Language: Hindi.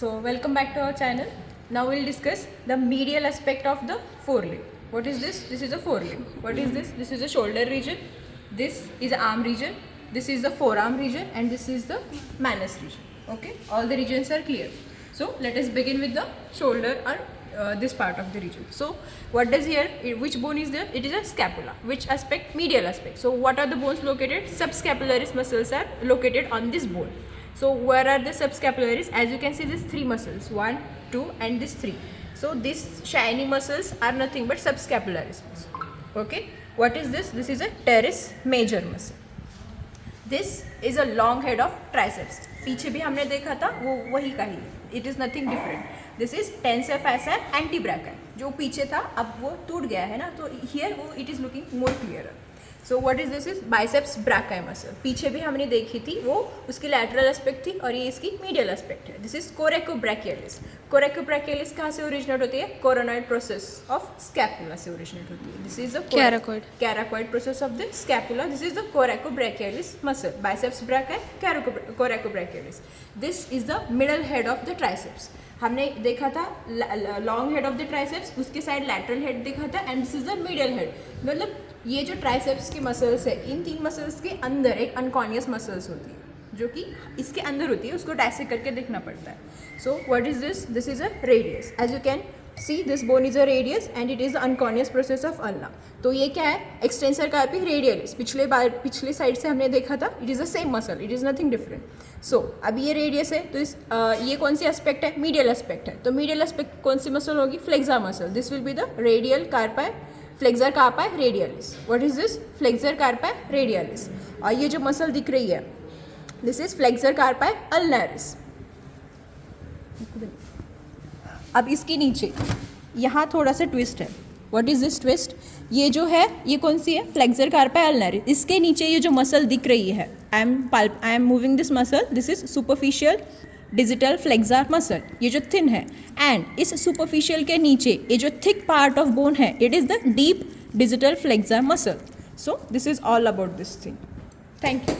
So welcome back to our channel. Now we'll discuss the medial aspect of the forelimb. What is this? This is a forelimb. What is this? This is a shoulder region. This is the arm region. This is the forearm region, and this is the manus region. Okay, all the regions are clear. So let us begin with the shoulder or this part of the region. So what does here? Which bone is there? It is a scapula. Which aspect? Medial aspect. So what are the bones located? Subscapularis muscles are located on this bone. So where are the subscapularis? As you can see, these three muscles, 1, 2 and this 3. So these shiny muscles are nothing but subscapularis muscles. Okay, what is this? This is a teres major muscle. This is a long head of triceps. पीछे भी हमने देखा था वो वही का ही. It is nothing different. This is tensor fasciae antebrachiae. जो पीछे था अब वो टूट गया है ना, तो here वो it is looking more clearer. So what is this? Is biceps brachii muscle. पीछे भी हमने देखी थी, वो उसकी lateral aspect थी और ये इसकी medial aspect है. This is coracobrachialis. Coracobrachialis कहाँ से originate होती है? Coronoid process of scapula से originate होती है. This is the coracoid process of the scapula. This is the coracobrachialis muscle. Biceps brachii, coracobrachialis. This is the middle head of the triceps. हमने देखा था long head of the triceps, उसके साइड लैटरल हेड देखा था, and this is the middle head. मतलब ये जो ट्राइसेप्स की मसल्स है, इन तीन मसल्स के अंदर एक अनकॉनियस मसल्स होती है जो कि इसके अंदर होती है, उसको डायसेक्ट करके देखना पड़ता है. So what is this? This is a radius. As you can see this bone is a radius and it is the anconeus process of ulna. तो ये क्या है? Extensor carpi radialis. पिछले साइड से हमने देखा था, it is the same muscle, it is nothing different. So अभी ये रेडियस है, तो इस ये कौन सी एस्पेक्ट है? मीडियल एस्पेक्ट है. तो मीडियल एस्पेक्ट कौन सी मसल होगी? Flexor muscle. This will be the radial कार्पाई, flexor कार्पाई radialis. What is this? Flexor कार्पाई radialis. और ये जो मसल दिख रही है, दिस इज फ्लेक्सर कार्पाई अल्नारिस. अब इसके नीचे यहाँ थोड़ा सा ट्विस्ट है. What is this twist? ये जो है ये कौन सी है? फ्लेक्सर कार्पाई अल्नारिस. इसके नीचे ये जो मसल दिख रही है, I am moving this muscle. This is superficial digital flexor muscle, ये जो थिन है. एंड इस सुपरफिशियल के नीचे ये जो थिक पार्ट ऑफ बोन है, it is the deep digital flexor muscle. So this is all about this thing. Thank you.